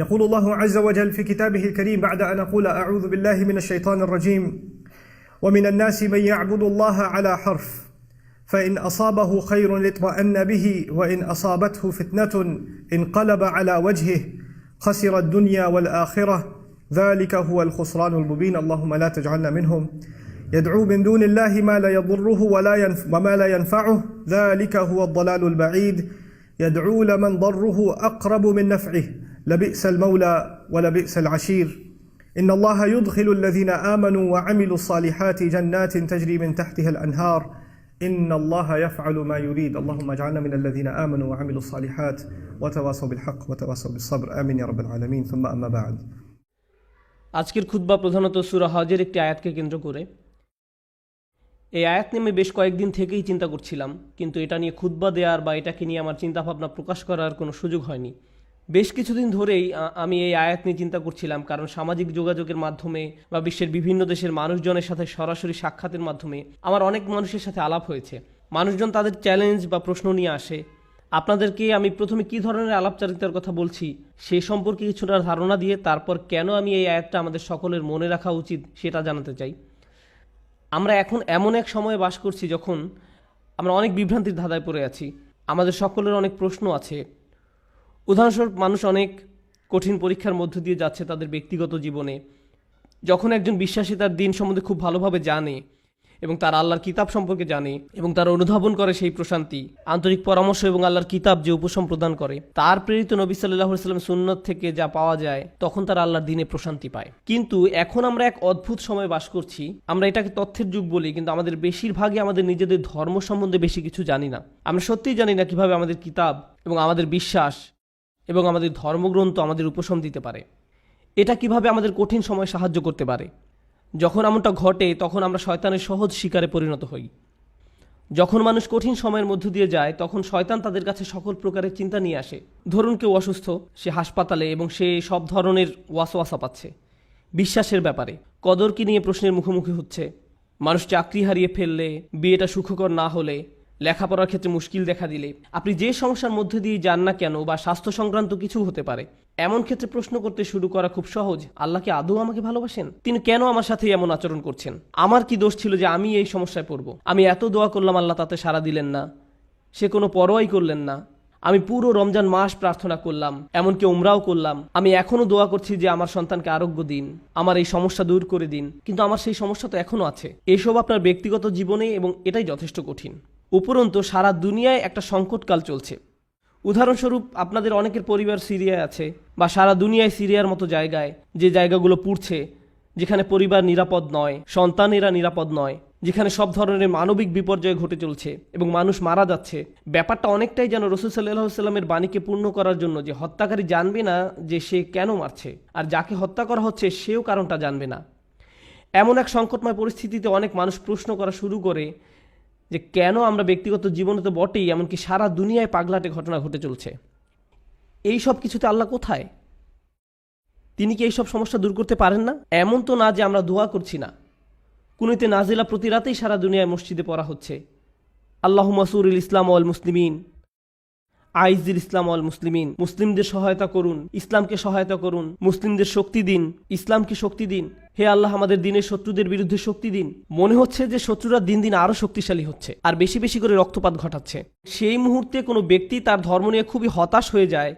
يقول الله عز وجل في كتابه الكريم بعد أن أقول أعوذ بالله من الشيطان الرجيم: ومن الناس من يعبد الله على حرف فإن أصابه خير اطمأن به وإن أصابته فتنة انقلب على وجهه خسر الدنيا والآخرة ذلك هو الخسران المبين. اللهم لا تجعلنا منهم. يدعو من دون الله ما لا يضره وما لا ينفعه ذلك هو الضلال البعيد. يدعو لمن ضره أقرب من نفعه لبئس المولى ولبئس العشير. إن الله يدخل الذين آمنوا وعملوا الصالحات جنات تجري من تحتها الأنهار إن الله يفعل ما يريد. اللهم اجعلنا من الذين آمنوا وعملوا الصالحات وتواصوا بالحق وتواصوا بالصبر. آمين يا رب العالمين. ثم أما بعد. আজকের খুতবা প্রধানত সূরা হজের একটি আয়াতকে কেন্দ্র করে। এই আয়াত নিয়ে আমি বেশ কয়েকদিন থেকেই চিন্তা করছিলাম, কিন্তু এটা নিয়ে খুতবা দেওয়ার বা এটাকে নিয়ে আমার চিন্তাভাবনা প্রকাশ করার কোনো সুযোগ হয়নি। বেশ কিছুদিন ধরেই আমি এই আয়াত নিয়ে চিন্তা করছিলাম, কারণ সামাজিক যোগাযোগের মাধ্যমে বা বিশ্বের বিভিন্ন দেশের মানুষজনের সাথে সরাসরি সাক্ষাতের মাধ্যমে আমার অনেক মানুষের সাথে আলাপ হয়েছে। মানুষজন তাদের চ্যালেঞ্জ বা প্রশ্ন নিয়ে আসে। আপনাদেরকে আমি প্রথমে কী ধরনের আলাপচারিতার কথা বলছি সে সম্পর্কে কিছুটা ধারণা দিয়ে তারপর কেন আমি এই আয়াতটা আমাদের সকলের মনে রাখা উচিত সেটা জানাতে চাই। আমরা এখন এমন এক সময়ে বাস করছি যখন আমরা অনেক বিভ্রান্তির ধাঁধায় পড়ে আছি। আমাদের সকলের অনেক প্রশ্ন আছে। উদাহরণস্বরূপ, মানুষ অনেক কঠিন পরীক্ষার মধ্য দিয়ে যাচ্ছে তাদের ব্যক্তিগত জীবনে। যখন একজন বিশ্বাসী তার দিন সম্বন্ধে খুব ভালোভাবে জানে এবং তার আল্লাহর কিতাব সম্পর্কে জানে এবং তার অনুধাবন করে সেই প্রশান্তি, আন্তরিক পরামর্শ এবং আল্লাহর কিতাব যে উপশম প্রদান করে, তার প্রেরিত নবী সাল্লাল্লাহু আলাইহি ওয়াসাল্লাম সুন্নত থেকে যা পাওয়া যায়, তখন তার আল্লাহর দিনে প্রশান্তি পায়। কিন্তু এখন আমরা এক অদ্ভুত সময় বাস করছি। আমরা এটাকে তথ্যের যুগ বলি, কিন্তু আমাদের বেশিরভাগই আমাদের নিজেদের ধর্ম সম্বন্ধে বেশি কিছু জানি না। আমরা সত্যিই জানি না কিভাবে আমাদের কিতাব এবং আমাদের বিশ্বাস এবং আমাদের ধর্মগ্রন্থ আমাদের উপশম দিতে পারে। এটা কিভাবে আমাদের কঠিন সময় সাহায্য করতে পারে। যখন এমনটা ঘটে তখন আমরা শয়তানের সহজ শিকারে পরিণত হই। যখন মানুষ কঠিন সময়ের মধ্য দিয়ে যায় তখন শয়তান তাদের কাছে সকল প্রকারের চিন্তা নিয়ে আসে। ধরুন কেউ অসুস্থ, সে হাসপাতালে এবং সে সব ধরনের ওয়াসওয়াসা পাচ্ছে বিশ্বাসের ব্যাপারে। কদরকে নিয়ে প্রশ্নের মুখোমুখি হচ্ছে। মানুষ চাকরি হারিয়ে ফেললে, বিয়েটা সুখকর না হলে, লেখাপড়ার ক্ষেত্রে মুশকিল দেখা দিলে, আপনি যে সমস্যার মধ্যে দিয়ে যান না কেন, বা স্বাস্থ্য সংক্রান্ত কিছু হতে পারে, এমন ক্ষেত্রে প্রশ্ন করতে শুরু করা খুব সহজ। আল্লাহ কি আদৌ আমাকে ভালোবাসেন? তিনি কেন আমার সাথে এমন আচরণ করছেন? আমার কি দোষ ছিল যে আমি এই সমস্যায় পড়ব? আমি এত দোয়া করলাম, আল্লাহ তাতে সাড়া দিলেন না, সে কোনো পরোয়াই করলেন না। আমি পুরো রমজান মাস প্রার্থনা করলাম, এমনকি উমরাও করলাম। আমি এখনও দোয়া করছি যে আমার সন্তানকে আরোগ্য দিন, আমার এই সমস্যা দূর করে দিন, কিন্তু আমার সেই সমস্যা তো এখনও আছে। এসব আপনার ব্যক্তিগত জীবনে, এবং এটাই যথেষ্ট কঠিন। উপরন্তু সারা দুনিয়ায় একটা সংকটকাল চলছে। উদাহরণস্বরূপ, আপনাদের অনেকের পরিবার সিরিয়ায় আছে, বা সারা দুনিয়ায় সিরিয়ার মতো জায়গায়, যে জায়গাগুলো পুড়ছে, যেখানে পরিবার নিরাপদ নয়, সন্তানেরা নিরাপদ নয়, যেখানে সব ধরনের মানবিক বিপর্যয় ঘটে চলছে এবং মানুষ মারা যাচ্ছে। ব্যাপারটা অনেকটাই যেন রাসূল সাল্লাল্লাহু আলাইহি ওয়াসাল্লামের বাণীকে পূর্ণ করার জন্য, যে হত্যাকারী জানবে না যে সে কেন মারছে, আর যাকে হত্যা করা হচ্ছে সেও কারণটা জানবে না। এমন এক সংকটময় পরিস্থিতিতে অনেক মানুষ প্রশ্ন করা শুরু করে যে কেন আমরা ব্যক্তিগত জীবনে তো বটেই, এমনকি সারা দুনিয়ায় পাগলাটে ঘটনা ঘটে চলছে। এই সব কিছুতে আল্লাহ কোথায়? তিনি কি এইসব সমস্যা দূর করতে পারেন না? এমন তো না যে আমরা দোয়া করছি না। কুনুতে নাজিলা প্রতি রাতেই সারা দুনিয়ায় মসজিদে পড়া হচ্ছে। আল্লাহুম্মা সুরিল ইসলাম ওয়াল মুসলিমিন, আইজিল ইসলাম ওয়াল মুসলিমিন। মুসলিমদের সহায়তা করুন, ইসলামকে সহায়তা করুন, মুসলিমদের শক্তি দিন, ইসলামকে শক্তি দিন। হে আল্লাহ, আমাদের দিনের শত্রুদের বিরুদ্ধে শক্তি দিন। মনে হচ্ছে যে শত্রুরা দিন দিন আরও শক্তিশালী হচ্ছে আর বেশি বেশি করে রক্তপাত ঘটাচ্ছে। সেই মুহূর্তে কোনো ব্যক্তি তার ধর্ম নিয়ে খুবই হতাশ হয়ে যায়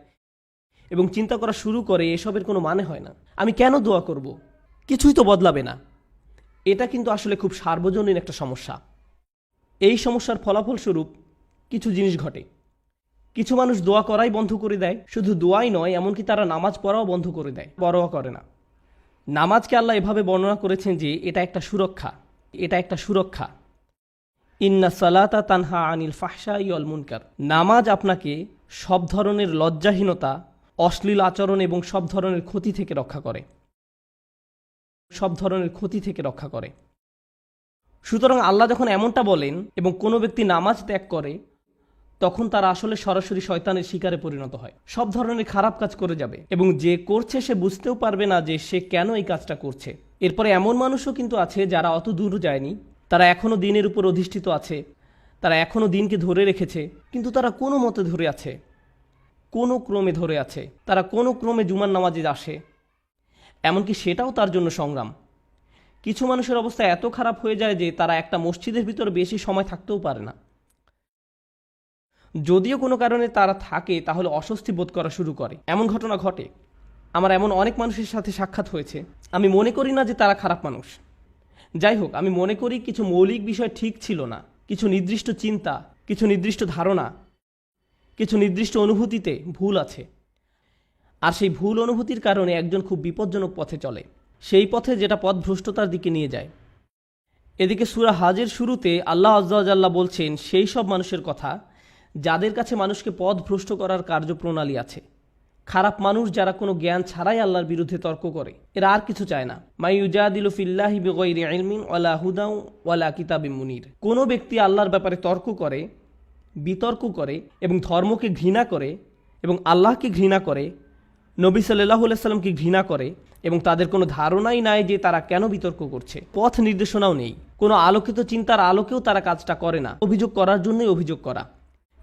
এবং চিন্তা করা শুরু করে এসবের কোনো মানে হয় না, আমি কেন দোয়া করব, কিছুই তো বদলাবে না। এটা কিন্তু আসলে খুব সার্বজনীন একটা সমস্যা। এই সমস্যার ফলাফলস্বরূপ কিছু জিনিস ঘটে। কিছু মানুষ দোয়া করাই বন্ধ করে দেয়। শুধু দোয়াই নয়, এমনকি তারা নামাজ পড়াও বন্ধ করে দেয়, পরোয়া করে না। নামাজকে আল্লাহ এভাবে বর্ণনা করেছেন যে এটা একটা সুরক্ষা, এটা একটা সুরক্ষা। ইন্না সালাতা তানহা আনিল ফাহশাই ওয়াল মুনকার। নামাজ আপনাকে সব ধরনের লজ্জাহীনতা, অশ্লীল আচরণ এবং সব ধরনের ক্ষতি থেকে রক্ষা করে, সব ধরনের ক্ষতি থেকে রক্ষা করে। সুতরাং আল্লাহ যখন এমনটা বলেন এবং কোনো ব্যক্তি নামাজ ত্যাগ করে, তখন তারা আসলে সরাসরি শয়তানের শিকারে পরিণত হয়, সব ধরনের খারাপ কাজ করে যাবে এবং যে করছে সে বুঝতেও পারবে না যে সে কেন এই কাজটা করছে। এরপরে এমন মানুষও কিন্তু আছে যারা অত দূর যায়নি, তারা এখনও দিনের উপর অধিষ্ঠিত আছে, তারা এখনও দিনকে ধরে রেখেছে, কিন্তু তারা কোনো মতে ধরে আছে। কোনো ক্রমে ধরে আছে, তারা কোনো ক্রমে জুমার নামাজে আসে, এমনকি সেটাও তার জন্য সংগ্রাম। কিছু মানুষের অবস্থা এত খারাপ হয়ে যায় যে তারা একটা মসজিদের ভিতর বেশি সময় থাকতেও পারে না। যদিও কোনো কারণে তারা থাকে তাহলে অস্বস্তি বোধ করা শুরু করে। এমন ঘটনা ঘটে। আমার এমন অনেক মানুষের সাথে সাক্ষাৎ হয়েছে। আমি মনে করি না যে তারা খারাপ মানুষ। যাই হোক, আমি মনে করি কিছু মৌলিক বিষয় ঠিক ছিল না, কিছু নির্দিষ্ট চিন্তা, কিছু নির্দিষ্ট ধারণা, কিছু নির্দিষ্ট অনুভূতিতে ভুল আছে। আর সেই ভুল অনুভূতির কারণে একজন খুব বিপজ্জনক পথে চলে, সেই পথে যেটা পথভ্রষ্টতার দিকে নিয়ে যায়। এদিকে সূরা হজের শুরুতে আল্লাহ আযজা ওয়া জাল্লা বলছেন সেই সব মানুষের কথা যাদের কাছে মানুষকে পথভ্রষ্ট করার কার্যপ্রণালী আছে। খারাপ মানুষ যারা কোনো জ্ঞান ছাড়াই আল্লাহর বিরুদ্ধে তর্ক করে, এরা আর কিছু চায় না। মাই ইউজাদিলু ফিল্লাহি বিগাইরি ইলমিন ওয়ালা হুদাও ওয়ালা কিতাবিম মুনির। কোনো ব্যক্তি আল্লাহর ব্যাপারে তর্ক করে, বিতর্ক করে এবং ধর্মকে ঘৃণা করে এবং আল্লাহকে ঘৃণা করে, নবী সাল্লাল্লাহু আলাইহি সাল্লামকে ঘৃণা করে এবং তাদের কোনো ধারণাই নাই যে তারা কেন বিতর্ক করছে, পথ নির্দেশনাও নেই, কোনো আলোকিত চিন্তার আলোকেও তারা কাজটা করে না, অভিযোগ করার জন্যই অভিযোগ করা।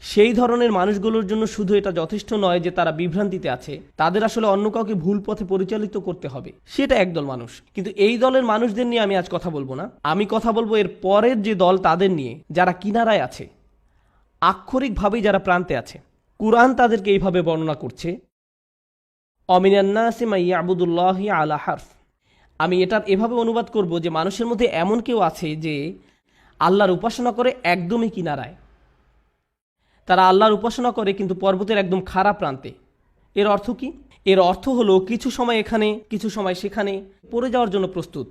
সেই ধরনের মানুষগুলোর জন্য শুধু এটা যথেষ্ট নয় যে তারা বিভ্রান্তিতে আছে, তাদের আসলে অন্য কাউকে ভুল পথে পরিচালিত করতে হবে। সেটা একদল মানুষ। কিন্তু এই দলের মানুষদের নিয়ে আমি আজ কথা বলবো না। আমি কথা বলবো এর পরের যে দল, তাদের নিয়ে, যারা কিনারায় আছে, আক্ষরিকভাবেই যারা প্রান্তে আছে। কুরআন তাদেরকে এইভাবে বর্ণনা করছে, অমিনান নাসি মান ইয়াবুদুল্লাহি আলা হারফ। আমি এটার এভাবে অনুবাদ করব যে মানুষের মধ্যে এমন কেউ আছে যে আল্লাহর উপাসনা করে একদমই কিনারায়। তারা আল্লাহর উপাসনা করে কিন্তু পর্বতের একদম খারাপ প্রান্তে। এর অর্থ কি? এর অর্থ হলো কিছু সময় এখানে, কিছু সময় সেখানে পড়ে যাওয়ার জন্য প্রস্তুত।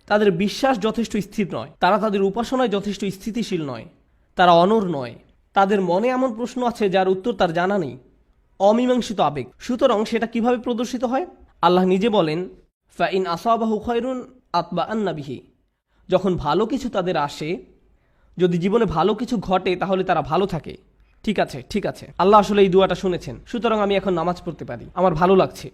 তাদের বিশ্বাস যথেষ্ট স্থির নয়, তারা তাদের উপাসনায় যথেষ্ট স্থিতিশীল নয়, তারা অনড় নয়। তাদের মনে এমন প্রশ্ন আছে যার উত্তর তার জানা নেই, অমীমাংসিত আবেগ। সুতরাং সেটা কিভাবে প্রদর্শিত হয়? আল্লাহ নিজে বলেন, ফাইন আসাবাহু খায়রুন আতবাআন্না বিহি। যখন ভালো কিছু তাদের আসে, যদি জীবনে ভালো কিছু ঘটে তাহলে তারা ভালো থাকে। ঠিক আছে, ঠিক আছে, আল্লাহ আসলে এই দুয়াটা শুনেছেন, সুতরাং আমি এখন নামাজ পড়তে পারি, আমার ভালো লাগছে।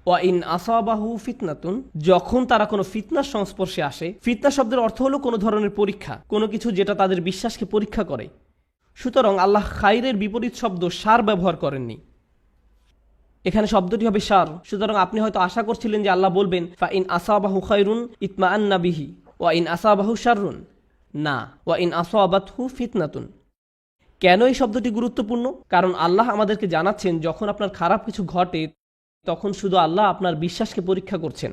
ওয়া ইন আসাবাহু ফিতনাতুন, যখন তারা কোনো ফিতনার সংস্পর্শে আসে। ফিতনা শব্দের অর্থ হলো কোনো ধরনের পরীক্ষা, কোনো কিছু যেটা তাদের বিশ্বাসকে পরীক্ষা করে। সুতরাং আল্লাহ খাইরের বিপরীত শব্দ শার ব্যবহার করেননি, এখানে শব্দটি হবে শার। সুতরাং আপনি হয়তো আশা করছিলেন যে আল্লাহ বলবেন ফা ইন আসাবাহু খায়রুন ইতমাআন্না বিহি ওয়া ইন আসাবাহু শাররুন। না, ওয়া ইন আসাবাতহু ফিতনাতুন। কেন এই শব্দটি গুরুত্বপূর্ণ? কারণ আল্লাহ আমাদেরকে জানাচ্ছেন যখন আপনার খারাপ কিছু ঘটে তখন শুধু আল্লাহ আপনার বিশ্বাসকে পরীক্ষা করছেন।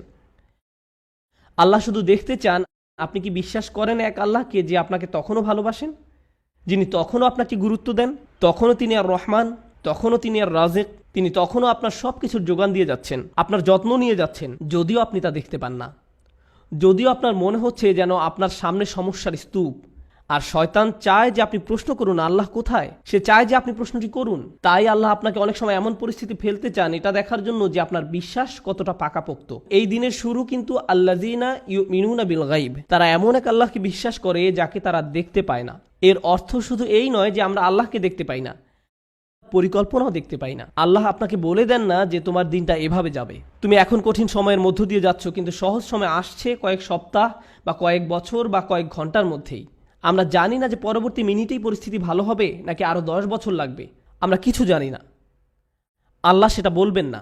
আল্লাহ শুধু দেখতে চান আপনি কি বিশ্বাস করেন এক আল্লাহকে যে আপনাকে তখনও ভালোবাসেন, যিনি তখনও আপনাকে গুরুত্ব দেন, তখনও তিনি আর রহমান, তখনও তিনি আর রাজেক, তিনি তখনও আপনার সব কিছুর যোগান দিয়ে যাচ্ছেন, আপনার যত্ন নিয়ে যাচ্ছেন, যদিও আপনি তা দেখতে পান না, যদিও আপনার মনে হচ্ছে যেন আপনার সামনে সমস্যার স্তূপ। আর শয়তান চায় যে আপনি প্রশ্ন করুন আল্লাহ কোথায়, সে চায় যে আপনি প্রশ্নটি করুন। তাই আল্লাহ আপনাকে অনেক সময় এমন পরিস্থিতি ফেলতে চান এটা দেখার জন্য যে আপনার বিশ্বাস কতটা পাকাপোক্ত। এই দিনের শুরু কিন্তু আল্লাযিনা ইউমিনুনা বিল গায়ব, তারা এমন এক আল্লাহকে বিশ্বাস করে যাকে তারা দেখতে পায় না। এর অর্থ শুধু এই নয় যে আমরা আল্লাহকে দেখতে পাই না, পরিকল্পনাও দেখতে পাই না। আল্লাহ আপনাকে বলে দেন না যে তোমার দিনটা এভাবে যাবে, তুমি এখন কঠিন সময়ের মধ্য দিয়ে যাচ্ছ, কিন্তু সহজ সময় আসছে কয়েক সপ্তাহ বা কয়েক বছর বা কয়েক ঘন্টার মধ্যেই। আমরা জানি না যে পরবর্তী মিনিটেই পরিস্থিতি ভালো হবে নাকি আরও 10 বছর লাগবে, আমরা কিছু জানি না। আল্লাহ সেটা বলবেন না।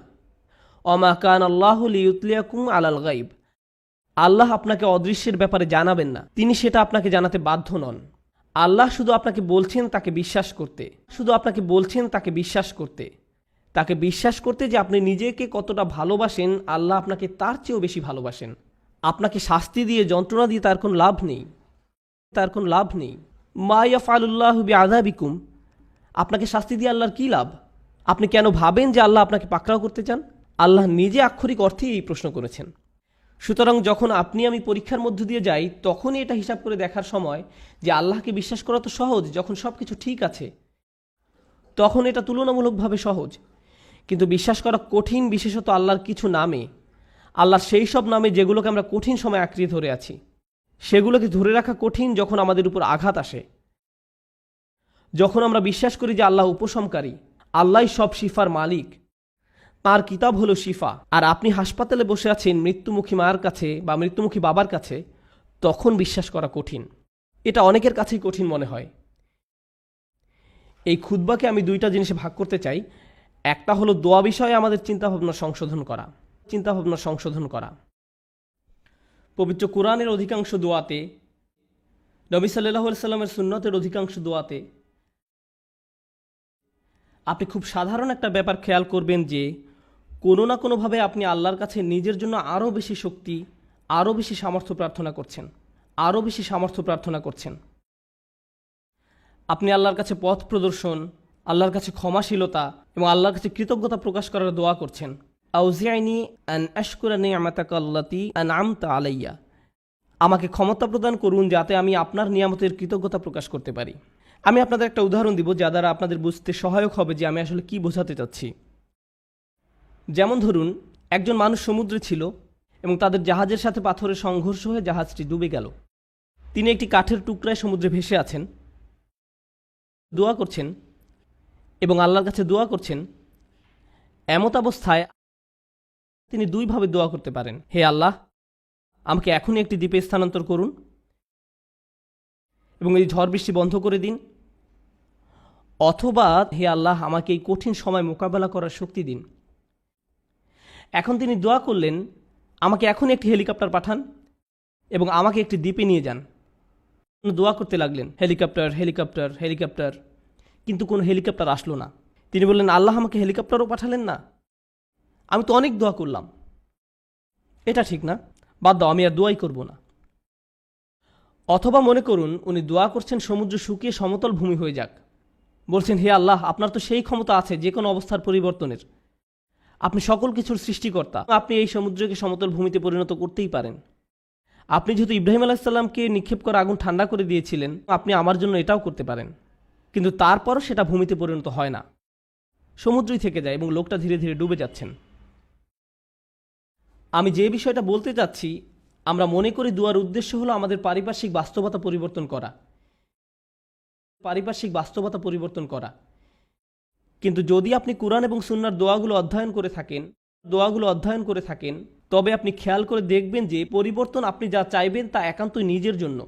ওমা কান আল্লাহু লিইউতলিয়াকুম আলাল গায়ব, আল্লাহ আপনাকে অদৃশ্যের ব্যাপারে জানাবেন না, তিনি সেটা আপনাকে জানাতে বাধ্য নন। আল্লাহ শুধু আপনাকে বলছেন তাকে বিশ্বাস করতে, শুধু আপনাকে বলছেন তাকে বিশ্বাস করতে, তাকে বিশ্বাস করতে যে আপনি নিজেকে কতটা ভালোবাসেন, আল্লাহ আপনাকে তার চেয়েও বেশি ভালোবাসেন। আপনাকে শাস্তি দিয়ে, যন্ত্রণা দিয়ে তার কোনো লাভ নেই, তার কোনো লাভ নেই। মা ইয়াফআলুল্লাহু বিআযাবিকুম, আপনাকে শাস্তি দিয়ে আল্লাহর কী লাভ? আপনি কেন ভাবেন যে আল্লাহ আপনাকে পাকড়াও করতে চান? আল্লাহ নিজে আক্ষরিক অর্থেই এই প্রশ্ন করেছেন। সুতরাং যখন আপনি আমি পরীক্ষার মধ্য দিয়ে যাই তখনই এটা হিসাব করে দেখার সময় যে আল্লাহকে বিশ্বাস করা তো সহজ, যখন সব কিছু ঠিক আছে তখন এটা তুলনামূলকভাবে সহজ। কিন্তু বিশ্বাস করা কঠিন, বিশেষত আল্লাহর কিছু নামে, আল্লাহর সেই সব নামে যেগুলোকে আমরা কঠিন সময় আঁকড়িয়ে ধরে আছি। সেগুলোকে ধরে রাখা কঠিন যখন আমাদের উপর আঘাত আসে, যখন আমরা বিশ্বাস করি যে আল্লাহ উপশমকারী, আল্লাহই সব শিফার মালিক, তার কিতাব হলো শিফা, আর আপনি হাসপাতালে বসে আছেন মৃত্যুমুখী মার কাছে বা মৃত্যুমুখী বাবার কাছে, তখন বিশ্বাস করা কঠিন। এটা অনেকের কাছেই কঠিন মনে হয়। এই খুতবাকে আমি দুইটা জিনিসে ভাগ করতে চাই। একটা হলো দোয়া বিষয়ে আমাদের চিন্তাভাবনা সংশোধন করা। পবিত্র কোরআনের অধিকাংশ দোয়াতে, নবী সাল্লাল্লাহু আলাইহি সাল্লামের সুন্নতের অধিকাংশ দোয়াতে আপনি খুব সাধারণ একটা ব্যাপার খেয়াল করবেন যে কোনো না কোনোভাবে আপনি আল্লাহর কাছে নিজের জন্য আরও বেশি শক্তি, আরও বেশি সামর্থ্য প্রার্থনা করছেন। আপনি আল্লাহর কাছে পথ প্রদর্শন, আল্লাহর কাছে ক্ষমাশীলতা এবং আল্লাহর কাছে কৃতজ্ঞতা প্রকাশ করার দোয়া করছেন। আউজিআইনি আন আশকুরা নি'মাতাকা আল্লাতী আন'আমতা আলাইয়া, আমাকে ক্ষমতা প্রদান করুন যাতে আমি আপনার নিয়ামতের কৃতজ্ঞতা প্রকাশ করতে পারি। আমি আপনাদের একটা উদাহরণ দিব যা দ্বারা আপনাদের বুঝতে সহায়ক হবে যে আমি আসলে কি বোঝাতে চাচ্ছি। যেমন ধরুন, একজন মানুষ সমুদ্রে ছিল এবং তাদের জাহাজের সাথে পাথরের সংঘর্ষ হয়ে জাহাজটি ডুবে গেল। তিনি একটি কাঠের টুকরায় সমুদ্রে ভেসে আছেন, দোয়া করছেন এবং আল্লাহর কাছে দোয়া করছেন। এমত অবস্থায় তিনি দুইভাবে দোয়া করতে পারেন: হে আল্লাহ, আমাকে এখনই একটি দ্বীপে স্থানান্তর করুন এবং এই ঝড় বৃষ্টি বন্ধ করে দিন, অথবা হে আল্লাহ, আমাকে এই কঠিন সময় মোকাবেলা করার শক্তি দিন। এখন তিনি দোয়া করলেন, আমাকে এখনই একটি হেলিকপ্টার পাঠান এবং আমাকে একটি দ্বীপে নিয়ে যান। দোয়া করতে লাগলেন, হেলিকপ্টার, কিন্তু কোনো হেলিকপ্টার আসলো না। তিনি বললেন, আল্লাহ, আমাকে হেলিকপ্টারও পাঠালেন না, আমি তো অনেক দোয়া করলাম, এটা ঠিক না, বাদ দাও, আমি আর দোয়াই করব না। অথবা মনে করুন উনি দোয়া করছেন সমুদ্র শুকিয়ে সমতল ভূমি হয়ে যাক, বলছেন, হে আল্লাহ, আপনার তো সেই ক্ষমতা আছে যে কোনো অবস্থার পরিবর্তনের, আপনি সকল কিছুর সৃষ্টিকর্তা, আপনি এই সমুদ্রকে সমতল ভূমিতে পরিণত করতেই পারেন। আপনি যেহেতু ইব্রাহিম আলাইহিস সালামকে নিক্ষেপ করা আগুন ঠান্ডা করে দিয়েছিলেন, আপনি আমার জন্য এটাও করতে পারেন। কিন্তু তারপরও সেটা ভূমিতে পরিণত হয় না, সমুদ্রই থেকে যায় এবং লোকটা ধীরে ধীরে ডুবে যাচ্ছেন। আমি যে বিষয়টা বলতে চাচ্ছি, আমরা মনে করি দোয়ার উদ্দেশ্য হলো আমাদের পারিপার্শ্বিক বাস্তবতা পরিবর্তন করা। কিন্তু যদি আপনি কুরআন এবং সুন্নাহর দোয়াগুলো অধ্যয়ন করে থাকেন, তবে আপনি খেয়াল করে দেখবেন যে পরিবর্তন আপনি যা চাইবেন তা একান্তই নিজের জন্য।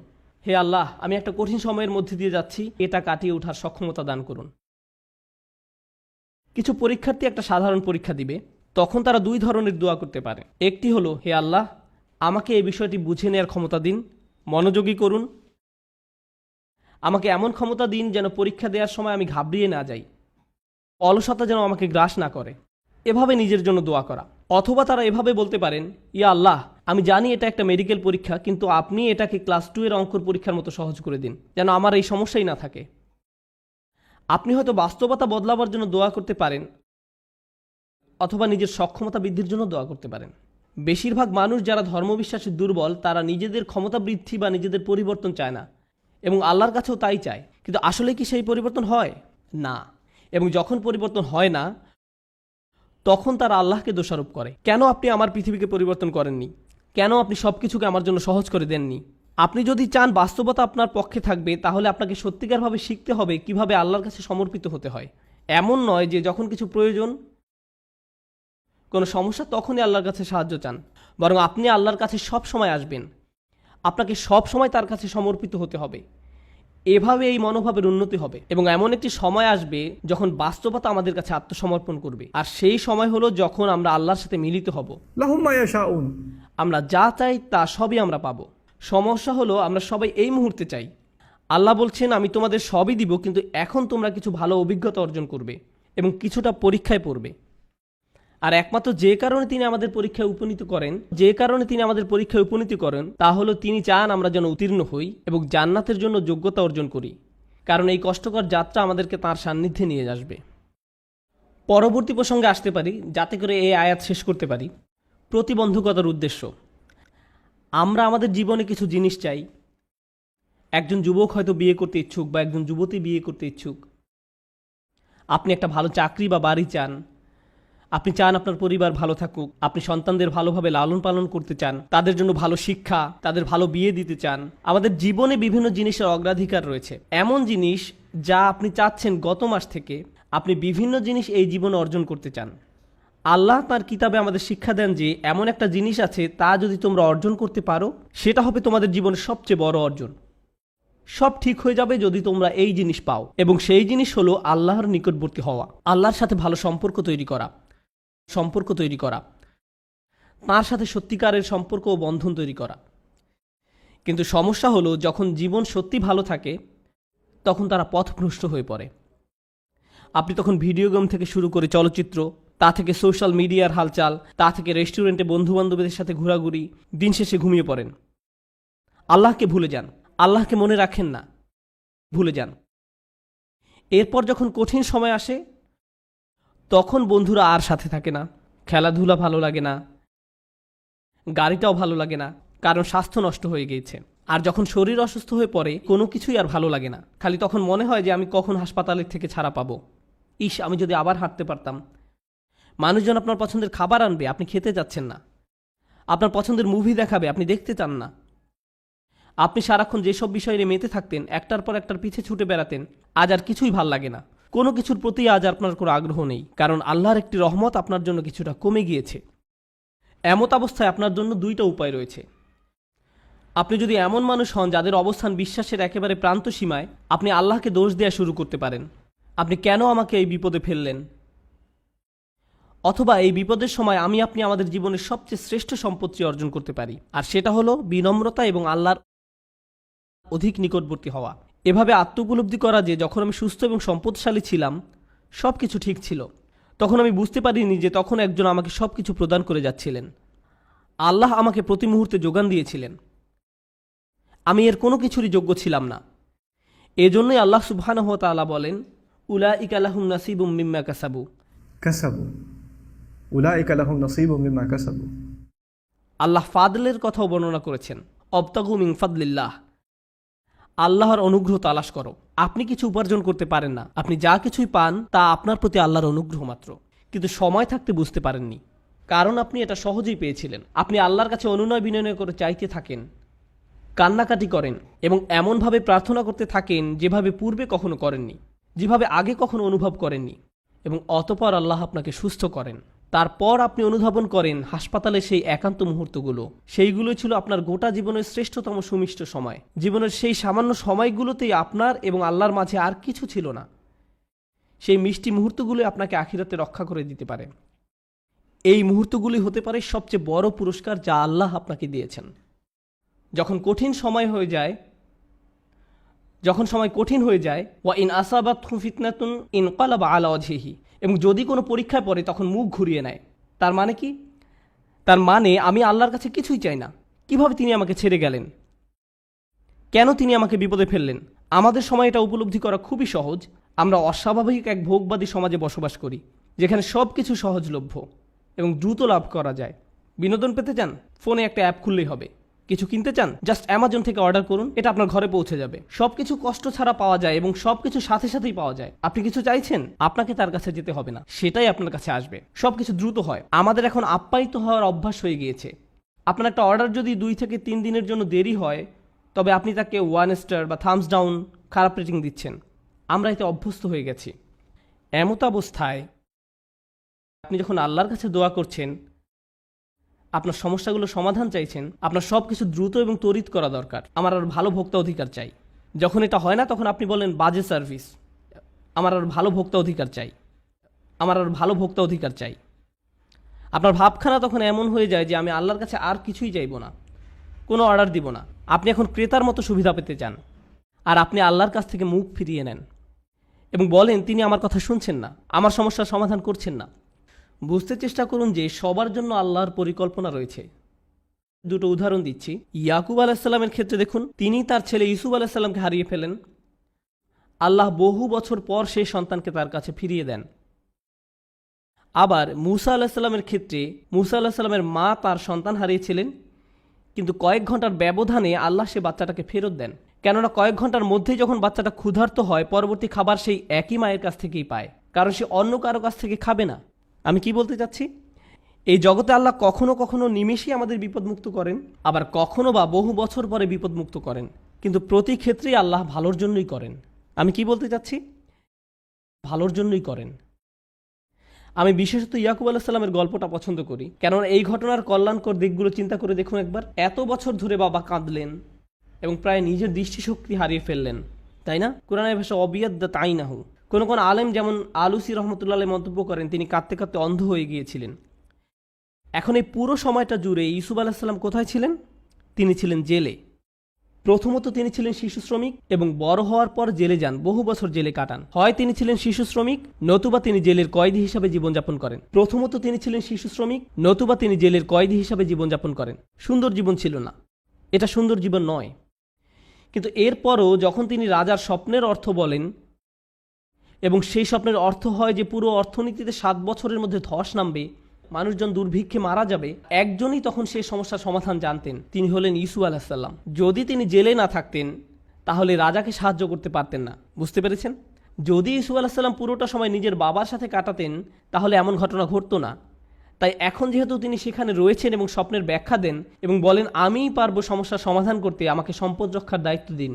হে আল্লাহ, আমি একটা কঠিন সময়ের মধ্যে দিয়ে যাচ্ছি, এটা কাটিয়ে ওঠার সক্ষমতা দান করুন। কিছু পরীক্ষার্থী একটা সাধারণ পরীক্ষা দিবে, তখন তারা দুই ধরনের দোয়া করতে পারে। একটি হলো, হে আল্লাহ, আমাকে এই বিষয়টি বুঝে নেওয়ার ক্ষমতা দিন, মনোযোগী করুন, আমাকে এমন ক্ষমতা দিন যেন পরীক্ষা দেওয়ার সময় আমি ঘাবড়িয়ে না যাই, অলসতা যেন আমাকে গ্রাস না করে, এভাবে নিজের জন্য দোয়া করা। অথবা তারা এভাবে বলতে পারেন, ইয়া আল্লাহ, আমি জানি এটা একটা মেডিকেল পরীক্ষা, কিন্তু আপনি এটাকে ক্লাস 2 এর অঙ্কর পরীক্ষার মতো সহজ করে দিন, যেন আমার এই সমস্যাই না থাকে। আপনি হয়তো বাস্তবতা বদলাবার জন্য দোয়া করতে পারেন, অথবা নিজের সক্ষমতা বৃদ্ধির জন্য দোয়া করতে পারেন। বেশিরভাগ মানুষ যারা ধর্মবিশ্বাসে দুর্বল, তারা নিজেদের ক্ষমতা বৃদ্ধি বা নিজেদের পরিবর্তন চায় না, এবং আল্লাহর কাছেও তাই চায়। কিন্তু আসলে কি সেই পরিবর্তন হয় না? এবং যখন পরিবর্তন হয় না, তখন তারা আল্লাহকে দোষারোপ করে, কেন আপনি আমার পৃথিবীকে পরিবর্তন করেননি, কেন আপনি সব কিছুকে আমার জন্য সহজ করে দেননি। আপনি যদি চান বাস্তবতা আপনার পক্ষে থাকবে, তাহলে আপনাকে সত্যিকারভাবে শিখতে হবে কিভাবে আল্লাহর কাছে সমর্পিত হতে হয়। এমন নয় যে যখন কিছু প্রয়োজন, কোনো সমস্যা, তখনই আল্লাহর কাছে সাহায্য চান, বরং আপনি আল্লাহর কাছে সব সময় আসবেন, আপনাকে সব সময় তার কাছে সমর্পিত হতে হবে। এভাবে এই মনোভাবের উন্নতি হবে এবং এমন একটি সময় আসবে যখন বাস্তবতা আমাদের কাছে আত্মসমর্পণ করবে, আর সেই সময় হলো যখন আমরা আল্লাহর সাথে মিলিত হব। লাহুম মা ইয়াশাউন, আমরা যা চাই তা সবই আমরা পাবো। সমস্যা হলো আমরা সবাই এই মুহূর্তে চাই। আল্লাহ বলছেন, আমি তোমাদের সবই দিব, কিন্তু এখন তোমরা কিছু ভালো অভিজ্ঞতা অর্জন করবে এবং কিছুটা পরীক্ষায় পড়বে। আর একমাত্র যে কারণে তিনি আমাদের পরীক্ষায় উপনীত করেন তা হলো তিনি চান আমরা যেন উত্তীর্ণ হই এবং জান্নাতের জন্য যোগ্যতা অর্জন করি, কারণ এই কষ্টকর যাত্রা আমাদেরকে তাঁর সান্নিধ্যে নিয়ে আসবে। পরবর্তী প্রসঙ্গে আসতে পারি, যাতে করে এই আয়াত শেষ করতে পারি। প্রতিবন্ধকতার উদ্দেশ্য। আমরা আমাদের জীবনে কিছু জিনিস চাই। একজন যুবক হয়তো বিয়ে করতে ইচ্ছুক বা একজন যুবতী বিয়ে করতে ইচ্ছুক। আপনি একটা ভালো চাকরি বা বাড়ি চান, আপনি চান আপনার পরিবার ভালো থাকুক, আপনি সন্তানদের ভালোভাবে লালন পালন করতে চান, তাদের জন্য ভালো শিক্ষা, তাদের ভালো বিয়ে দিতে চান। আমাদের জীবনে বিভিন্ন জিনিসের অগ্রাধিকার রয়েছে, এমন জিনিস যা আপনি চাচ্ছেন গত মাস থেকে। আপনি বিভিন্ন জিনিস এই জীবনে অর্জন করতে চান। আল্লাহ তার কিতাবে আমাদের শিক্ষা দেন যে এমন একটা জিনিস আছে, তা যদি তোমরা অর্জন করতে পারো, সেটা হবে তোমাদের জীবনের সবচেয়ে বড় অর্জন। সব ঠিক হয়ে যাবে যদি তোমরা এই জিনিস পাও, এবং সেই জিনিস হলো আল্লাহর নিকটবর্তী হওয়া, আল্লাহর সাথে ভালো সম্পর্ক তৈরি করা, তার সাথে সত্যিকারের সম্পর্ক ও বন্ধন তৈরি করা। কিন্তু সমস্যা হলো যখন জীবন সত্যি ভালো থাকে তখন তারা পথভ্রষ্ট হয়ে পড়ে। আপনি তখন ভিডিও গেম থেকে শুরু করে চলচ্চিত্র, তা থেকে সোশ্যাল মিডিয়ার হালচাল, তা থেকে রেস্টুরেন্টে বন্ধুবান্ধবদের সাথে ঘোরাঘুরি, দিন শেষে ঘুমিয়ে পড়েন। আল্লাহকে ভুলে যান, আল্লাহকে মনে রাখেন না, ভুলে যান। এরপর যখন কঠিন সময় আসে তখন বন্ধুরা আর সাথে থাকে না, খেলাধুলা ভালো লাগে না, গাড়িটাও ভালো লাগে না, কারণ স্বাস্থ্য নষ্ট হয়ে গিয়েছে। আর যখন শরীর অসুস্থ হয়ে পড়ে কোনো কিছুই আর ভালো লাগে না, খালি তখন মনে হয় যে আমি কখন হাসপাতালের থেকে ছাড়া পাবো। আমি যদি আবার হাঁটতে পারতাম। মানুষজন আপনার পছন্দের খাবার আনবে, আপনি খেতে যাচ্ছেন না। আপনার পছন্দের মুভি দেখাবে, আপনি দেখতে চান না। আপনি সারাক্ষণ যেসব বিষয় নিয়ে মেতে থাকতেন, একটার পর একটার পিছে ছুটে বেড়াতেন, আজ আর কিছুই ভাল লাগে না। কোনো কিছুর প্রতি আজ আপনার কোনো আগ্রহ নেই, কারণ আল্লাহর একটি রহমত আপনার জন্য কিছুটা কমে গিয়েছে। এমত অবস্থায় আপনার জন্য দুইটা উপায় রয়েছে। আপনি যদি এমন মানুষ হন যাদের অবস্থান বিশ্বাসের একেবারে প্রান্ত সীমায়, আপনি আল্লাহকে দোষ দেওয়া শুরু করতে পারেন। আপনি কেন আমাকে এই বিপদে ফেললেন? অথবা এই বিপদের সময় আপনি আমাদের জীবনের সবচেয়ে শ্রেষ্ঠ সম্পত্তি অর্জন করতে পারি, আর সেটা হলো বিনম্রতা এবং আল্লাহর অধিক নিকটবর্তী হওয়া। এভাবে আত্মোপলব্ধি করা যে যখন আমি সুস্থ এবং সম্পদশালী ছিলাম সব কিছু ঠিক ছিল, তখন আমি বুঝতে পারিনি যে তখন একজন আমাকে সব কিছু প্রদান করে যাচ্ছিলেন। আল্লাহ আমাকে প্রতি মুহূর্তে যোগান দিয়েছিলেন। আমি এর কোনো কিছুরই যোগ্য ছিলাম না। এজন্যই আল্লাহ সুবহানাহু ওয়া তাআলা বলেন, উলাইকা লাহুম নাসিবুম মিম্মা কাসাবু। উলাইকা লাহুম নাসিবুম মিম্মা কাসাবু। আল্লাহ ফাদলের কথাও বর্ণনা করেছেন, অবতাগু মিন ফাদলিল্লাহ। আল্লাহর অনুগ্রহ তালাশ করো। আপনি কিছু উপার্জন করতে পারেন না, আপনি যা কিছুই পান তা আপনার প্রতি আল্লাহর অনুগ্রহ মাত্র। কিন্তু সময় থাকতে বুঝতে পারেননি, কারণ আপনি এটা সহজেই পেয়েছিলেন। আপনি আল্লাহর কাছে অনুনয় বিনয় করে চাইতে থাকেন, কান্নাকাটি করেন এবং এমনভাবে প্রার্থনা করতে থাকেন যেভাবে পূর্বে কখনো করেননি, যেভাবে আগে কখনো অনুভব করেননি, এবং অতঃপর আল্লাহ আপনাকে সুস্থ করেন। তারপর আপনি অনুধাবন করেন হাসপাতালে সেই একান্ত মুহূর্তগুলো, সেইগুলো ছিল আপনার গোটা জীবনের শ্রেষ্ঠতম সুমিষ্ট সময়। জীবনের সেই সামান্য সময়গুলোতেই আপনার এবং আল্লাহর মাঝে আর কিছু ছিল না। সেই মিষ্টি মুহূর্তগুলো আপনাকে আখিরাতে রক্ষা করে দিতে পারে। এই মুহূর্তগুলি হতে পারে সবচেয়ে বড় পুরস্কার যা আল্লাহ আপনাকে দিয়েছেন। যখন সময় কঠিন হয়ে যায়, ওয়া ইন আসাবাতহু ফিতনাতুন ইনকালাবা আলা ওয়াজহিহি, এবং যদি কোনো পরীক্ষায় পড়ে তখন মুখ ঘুরিয়ে নেয়। তার মানে কি? তার মানে আমি আল্লাহর কাছে কিছুই চাই না। কিভাবে তিনি আমাকে ছেড়ে গেলেন? কেন তিনি আমাকে বিপদে ফেললেন? আমাদের সময় এটা উপলব্ধি করা খুবই সহজ। আমরা অস্বাভাবিক এক ভোগবাদী সমাজে বসবাস করি, যেখানে সব কিছু সহজলভ্য এবং দ্রুত লাভ করা যায়। বিনোদন পেতে চান? ফোনে একটা অ্যাপ খুললেই হবে। কিছু কিনতে চান? জাস্ট অ্যামাজন থেকে অর্ডার করুন, এটা আপনার ঘরে পৌঁছে যাবে। সবকিছু কষ্ট ছাড়া পাওয়া যায় এবং সবকিছু সাথে সাথেই পাওয়া যায়। আপনি কিছু চাইছেন, আপনাকে তার কাছে যেতে হবে না, সেটাই আপনার কাছে আসবে। সবকিছু দ্রুত হয়। আমাদের এখন আপ্যায়িত হওয়ার অভ্যাস হয়ে গিয়েছে। আপনার একটা অর্ডার যদি 2 থেকে 3 দিনের জন্য দেরি হয়, তবে আপনি তাকে 1 স্টার বা থামস ডাউন খারাপ রেটিং দিচ্ছেন। আমরা এতে অভ্যস্ত হয়ে গেছি। এমত অবস্থায় আপনি যখন আল্লাহর কাছে দোয়া করছেন, আপনার সমস্যাগুলো সমাধান চাইছেন, আপনার সব কিছু দ্রুত এবং ত্বরিত করা দরকার। আমার আর ভালো ভোক্তা অধিকার চাই। যখন এটা হয় না তখন আপনি বলেন বাজে সার্ভিস। আমার আর ভালো ভোক্তা অধিকার চাই, আমার আর ভালো ভোক্তা অধিকার চাই। আপনার ভাবখানা তখন এমন হয়ে যায় যে আমি আল্লাহর কাছে আর কিছুই চাইব না, কোনো অর্ডার দিব না। আপনি এখন ক্রেতার মতো সুবিধা পেতে চান, আর আপনি আল্লাহর কাছ থেকে মুখ ফিরিয়ে নেন এবং বলেন তিনি আমার কথা শুনছেন না, আমার সমস্যার সমাধান করছেন না। বুঝতে চেষ্টা করুন যে সবার জন্য আল্লাহর পরিকল্পনা রয়েছে। দুটো উদাহরণ দিচ্ছি। ইয়াকুব আলাইসাল্লামের ক্ষেত্রে দেখুন, তিনি তার ছেলে ইউসুফ আলাইসাল্লামকে হারিয়ে ফেলেন। আল্লাহ বহু বছর পর সেই সন্তানকে তার কাছে ফিরিয়ে দেন। আবার মুসা আলাইসাল্লামের ক্ষেত্রে মুসা আলাইসাল্লামের মা তার সন্তান হারিয়েছিলেন, কিন্তু কয়েক ঘন্টার ব্যবধানে আল্লাহ সে বাচ্চাটাকে ফেরত দেন। কেননা কয়েক ঘন্টার মধ্যেই যখন বাচ্চাটা ক্ষুধার্ত হয়, পরবর্তী খাবার সেই একই মায়ের কাছ থেকেই পায়, কারণ সে অন্য কারো কাছ থেকে খাবে না। আমি কি বলতে চাচ্ছি? এই জগতে আল্লাহ কখনো কখনো নিমেষেই আমাদের বিপদমুক্ত করেন, আবার কখনো বা বহু বছর পরে বিপদমুক্ত করেন, কিন্তু প্রতি ক্ষেত্রেই আল্লাহ ভালোর জন্যই করেন। আমি কি বলতে চাচ্ছি? ভালোর জন্যই করেন। আমি বিশেষত ইয়াকুব আলাইসাল্লামের গল্পটা পছন্দ করি, কেননা এই ঘটনার কল্যাণকর দিকগুলো চিন্তা করে দেখুন একবার। এত বছর ধরে বাবা কাঁদলেন এবং প্রায় নিজের দৃষ্টিশক্তি হারিয়ে ফেললেন, তাই না? কোরআনের ভাষা অবিয়াদ্দা তাই না হু। কোন আলেম যেমন আলুসি রহমতুল্লাহ মন্তব্য করেন তিনি কাঁদতে কাঁদতে অন্ধ হয়ে গিয়েছিলেন। এখন এই পুরো সময়টা জুড়ে ইউসুফ আলাহিসাল্লাম কোথায় ছিলেন? তিনি ছিলেন জেলে। প্রথমত তিনি ছিলেন শিশু শ্রমিক এবং বড় হওয়ার পর জেলে যান, বহু বছর জেলে কাটান। হয় তিনি ছিলেন শিশু শ্রমিক, নতুবা তিনি জেলের কয়েদি হিসাবে জীবনযাপন করেন। প্রথমত তিনি ছিলেন শিশু শ্রমিক, নতুবা তিনি জেলের কয়েদি হিসাবে জীবনযাপন করেন। সুন্দর জীবন ছিল না, এটা সুন্দর জীবন নয়। কিন্তু এরপরও যখন তিনি রাজার স্বপ্নের অর্থ বলেন এবং সেই স্বপ্নের অর্থ হয় যে পুরো অর্থনীতিতে 7 বছরের মধ্যে ধস নামবে, মানুষজন দুর্ভিক্ষে মারা যাবে, একজনই তখন সেই সমস্যার সমাধান জানতেন, তিনি হলেন ইউসুফ আলাইহিসসালাম। যদি তিনি জেলে না থাকতেন তাহলে রাজাকে সাহায্য করতে পারতেন না। বুঝতে পেরেছেন? যদি ইউসুফ আলাইহিসসালাম পুরোটা সময় নিজের বাবার সাথে কাটাতেন তাহলে এমন ঘটনা ঘটতো না। তাই এখন যেহেতু তিনি সেখানে রয়েছেন এবং স্বপ্নের ব্যাখ্যা দেন এবং বলেন আমিই পারবো সমস্যার সমাধান করতে, আমাকে সম্পদ রক্ষার দায়িত্ব দিন,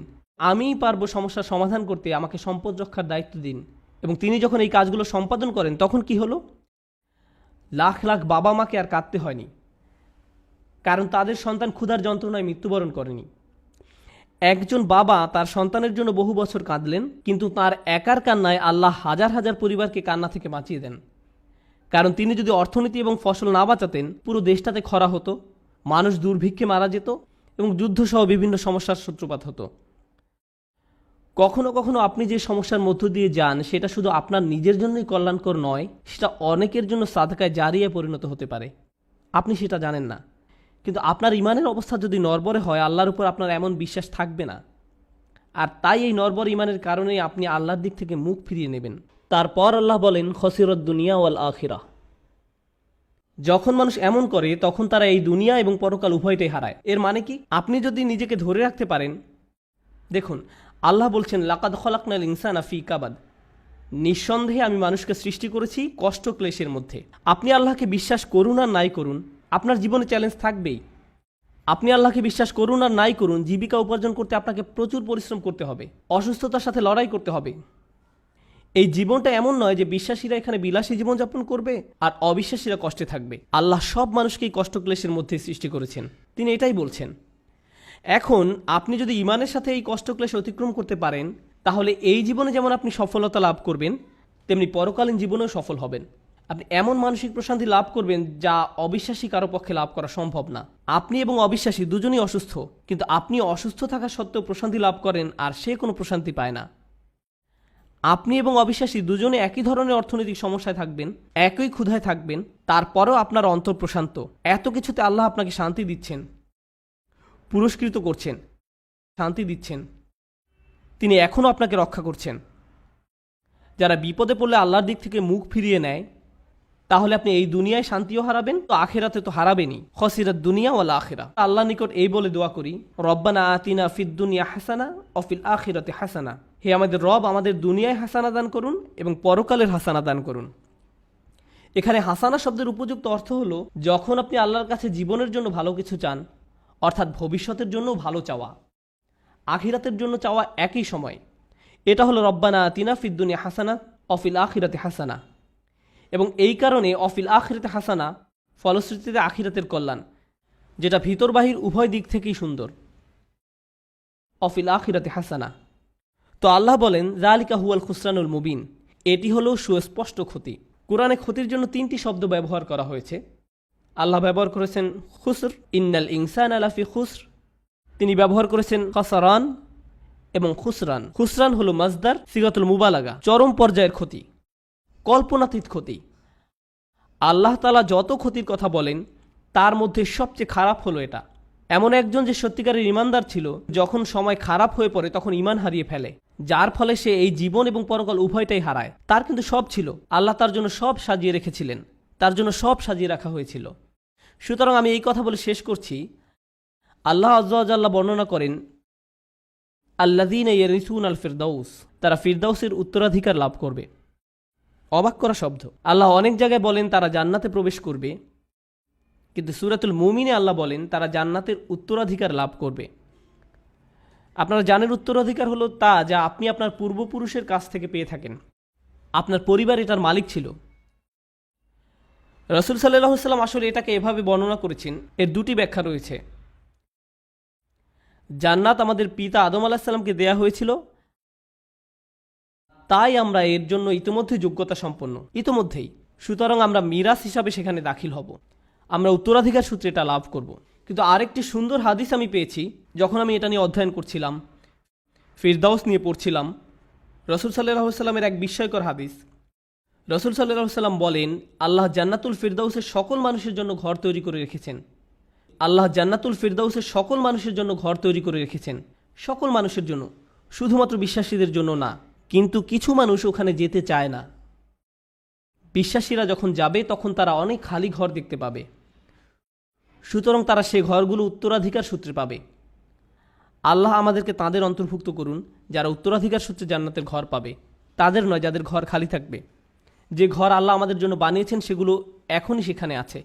আমিই পারবো সমস্যার সমাধান করতে, আমাকে সম্পদ রক্ষার দায়িত্ব দিন, এবং তিনি যখন এই কাজগুলো সম্পাদন করেন তখন কি হলো? লাখ লাখ বাবা মাকে আর কাঁদতে হয়নি, কারণ তাদের সন্তান ক্ষুধার যন্ত্রণায় মৃত্যুবরণ করেনি। একজন বাবা তার সন্তানের জন্য বহু বছর কাঁদলেন, কিন্তু তার একার কান্নায় আল্লাহ হাজার হাজার পরিবারকে কান্না থেকে বাঁচিয়ে দেন। কারণ তিনি যদি অর্থনীতি এবং ফসল না বাঁচাতেন পুরো দেশটাতে খরা হতো, মানুষ দুর্ভিক্ষে মারা যেত এবং যুদ্ধসহ বিভিন্ন সমস্যার সূত্রপাত হতো। কখনো কখনো আপনি যে সমস্যার মধ্য দিয়ে যান সেটা শুধু আপনার নিজের জন্যই কল্যাণকর নয়, সেটা অনেকের জন্য সাদকায় জারিয়া পরিণত হতে পারে। আপনি সেটা জানেন না, কিন্তু আপনার ইমানের অবস্থা যদি নড়বড়ে হয় আল্লাহর উপর আপনার এমন বিশ্বাস থাকবে না। আর তাই এই নড়বড়ে ইমানের কারণেই আপনি আল্লাহর দিক থেকে মুখ ফিরিয়ে নেবেন। তারপর আল্লাহ বলেন খসিরত দুনিয়া ওয়াল আখিরা। যখন মানুষ এমন করে তখন তারা এই দুনিয়া এবং পরকাল উভয়টাই হারায়। এর মানে কি? আপনি যদি নিজেকে ধরে রাখতে পারেন, দেখুন আল্লাহ বলছেন লাকাদ খলাকনাল ইনসানা ফি কাবাদ, নিঃসন্দেহে আমি মানুষকে সৃষ্টি করেছি কষ্ট ক্লেশের মধ্যে। আপনি আল্লাহকে বিশ্বাস করুন আর নাই করুন, আপনার জীবনে চ্যালেঞ্জ থাকবেই। আপনি আল্লাহকে বিশ্বাস করুন আর নাই করুন, জীবিকা উপার্জন করতে আপনাকে প্রচুর পরিশ্রম করতে হবে, অসুস্থতার সাথে লড়াই করতে হবে। এই জীবনটা এমন নয় যে বিশ্বাসীরা এখানে বিলাসী জীবনযাপন করবে আর অবিশ্বাসীরা কষ্টে থাকবে। আল্লাহ সব মানুষকেই কষ্ট ক্লেশের মধ্যে সৃষ্টি করেছেন, তিনি এটাই বলছেন। এখন আপনি যদি ইমানের সাথে এই কষ্ট ক্লেশ অতিক্রম করতে পারেন তাহলে এই জীবনে যেমন আপনি সফলতা লাভ করবেন তেমনি পরকালীন জীবনেও সফল হবেন। আপনি এমন মানসিক প্রশান্তি লাভ করবেন যা অবিশ্বাসী কারো পক্ষে লাভ করা সম্ভব না। আপনি এবং অবিশ্বাসী দুজনই অসুস্থ, কিন্তু আপনি অসুস্থ থাকা সত্ত্বেও প্রশান্তি লাভ করেন আর সে কোনো প্রশান্তি পায় না। আপনি এবং অবিশ্বাসী দুজনে একই ধরনের অর্থনৈতিক সমস্যায় থাকবেন, একই ক্ষুধায় থাকবেন, তারপরেও আপনার অন্তর প্রশান্ত। এত কিছুতে আল্লাহ আপনাকে শান্তি দিচ্ছেন, পুরস্কৃত করছেন, শান্তি দিচ্ছেন, তিনি এখনও আপনাকে রক্ষা করছেন। যারা বিপদে পড়লে আল্লাহর দিক থেকে মুখ ফিরিয়ে নেয় তাহলে আপনি এই দুনিয়ায় শান্তিও হারাবেন, তো আখিরাতে তো হারাবেনই। খসিরাত দুনিয়া ওয়াল আখিরা। আল্লাহ নিকট এই বলে দোয়া করি রব্বানা আতিনা ফিদ দুনিয়া হাসানা ওয়া ফিল আখিরাতি হাসানা, হে আমাদের রব আমাদের দুনিয়ায় হাসানা দান করুন এবং পরকালের হাসানা দান করুন। এখানে হাসানা শব্দের উপযুক্ত অর্থ হলো যখন আপনি আল্লাহর কাছে জীবনের জন্য ভালো কিছু চান, অর্থাৎ ভবিষ্যতের জন্য ভালো চাওয়া, আখিরাতের জন্য চাওয়া একই সময়। এটা হলো রব্বানা আতিনা ফিদ দুনিয়া হাসানা ওয়া ফিল আখিরাতি হাসানা। এবং এই কারণে অফিল আখিরাতে হাসানা, ফলশ্রুতিতে আখিরাতের কল্যাণ, যেটা ভিতর বাহির উভয় দিক থেকেই সুন্দর। অফিল আখিরাতে হাসানা। তো আল্লাহ বলেন যালিকা হুয়াল খুসরানুল মুবিন, এটি হলো সুস্পষ্ট ক্ষতি। কোরআনে ক্ষতির জন্য 3টি শব্দ ব্যবহার করা হয়েছে। আল্লাহ ব্যবহার করেছেন খুসর, ইন্নাল ইনসানা লাফি খুসর। তিনি ব্যবহার করেছেন খাসারান এবং খুসরান। খুসরান হলো মাজদার সিগাতুল মুবালাগা, চরম পর্যায়ের ক্ষতি, কল্পনাতীত ক্ষতি। আল্লাহ তাআলা যত ক্ষতির কথা বলেন তার মধ্যে সবচেয়ে খারাপ হলো এটা। এমন একজন যে সত্যিকারের ইমানদার ছিল, যখন সময় খারাপ হয়ে পড়ে তখন ইমান হারিয়ে ফেলে, যার ফলে সে এই জীবন এবং পরকাল উভয়টাই হারায়। তার কিন্তু সব ছিল, আল্লাহ তার জন্য সব সাজিয়ে রেখেছিলেন, তার জন্য সব সাজিয়ে রাখা হয়েছিল। সুতরাং আমি এই কথা বলে শেষ করছি। আল্লাহ আযজা ওয়া জাল্লা বর্ণনা করেন আল্লাযীনা ইয়ারিসুনাল ফিরদাউস, তারা ফিরদাউসের উত্তরাধিকার লাভ করবে। অবাক করা শব্দ। আল্লাহ অনেক জায়গায় বলেন তারা জান্নাতে প্রবেশ করবে, কিন্তু সূরাতুল মুমিনে আল্লাহ বলেন তারা জান্নাতের উত্তরাধিকার লাভ করবে। আপনারা জানেন উত্তরাধিকার হলো তা যা আপনি আপনার পূর্বপুরুষের কাছ থেকে পেয়ে থাকেন। আপনার পরিবার এটার মালিক ছিল। রাসূল সাল্লাল্লাহু আলাইহি ওয়াসাল্লাম আসলে এটাকে এভাবে বর্ণনা করেছেন। এর 2টি ব্যাখ্যা রয়েছে। জান্নাত আমাদের পিতা আদম আলাহিসাল্লামকে দেয়া হয়েছিল, তাই আমরা এর জন্য ইতিমধ্যে যোগ্যতা সম্পন্ন, ইতিমধ্যেই। সুতরাং আমরা মিরাস হিসাবে সেখানে দাখিল হব, আমরা উত্তরাধিকার সূত্রে এটা লাভ করব। কিন্তু আরেকটি সুন্দর হাদিস আমি পেয়েছি যখন আমি এটা নিয়ে অধ্যয়ন করছিলাম, ফিরদাউস নিয়ে পড়ছিলাম। রসুল সাল্লাল্লাহু সাল্লামের এক বিস্ময়কর হাদিস। রসুল সাল্লাল্লাহু সাল্লাম বলেন, আল্লাহ জান্নাতুল ফিরদাউসের সকল মানুষের জন্য ঘর তৈরি করে রেখেছেন। আল্লাহ জান্নাতুল ফিরদাউসের সকল মানুষের জন্য ঘর তৈরি করে রেখেছেন, সকল মানুষের জন্য, শুধুমাত্র বিশ্বাসীদের জন্য না। কিন্তু কিছু মানুষ ওখানে যেতে চায় না। বিশ্বাসীরা যখন যাবে তখন তারা অনেক খালি ঘর দেখতে পাবে, সুতরাং তারা সে ঘরগুলো উত্তরাধিকার সূত্রে পাবে। আল্লাহ আমাদেরকে তাদের অন্তর্ভুক্ত করুন যারা উত্তরাধিকার সূত্রে জান্নাতের ঘর পাবে, তাদের নয় যাদের ঘর খালি থাকবে। যে ঘর আল্লাহ আমাদের জন্য বানিয়েছেন সেগুলো এখনই সেখানে আছে।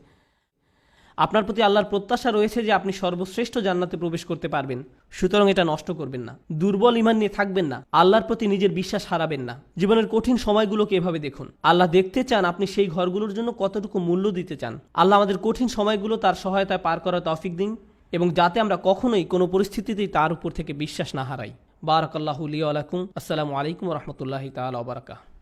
আপনার প্রতি আল্লাহর প্রত্যাশা রয়েছে যে আপনি সর্বশ্রেষ্ঠ জান্নাতে প্রবেশ করতে পারবেন, সুতরাং এটা নষ্ট করবেন না। দুর্বল ঈমান নিয়ে থাকবেন না, আল্লাহর প্রতি নিজের বিশ্বাস হারাবেন না। জীবনের কঠিন সময়গুলোকে এভাবে দেখুন, আল্লাহ দেখতে চান আপনি সেই ঘরগুলোর জন্য কতটুকু মূল্য দিতে চান। আল্লাহ আমাদের কঠিন সময়গুলো তার সহায়তায় পার করার তৌফিক দিন, এবং যাতে আমরা কখনোই কোনো পরিস্থিতিতেই তার উপর থেকে বিশ্বাস না হারাই। বারাকাল্লাহু লি ওয়া লাকুম। আসসালামু আলাইকুম ওয়া রাহমাতুল্লাহি তাআলা ওয়া বারাকাতুহু।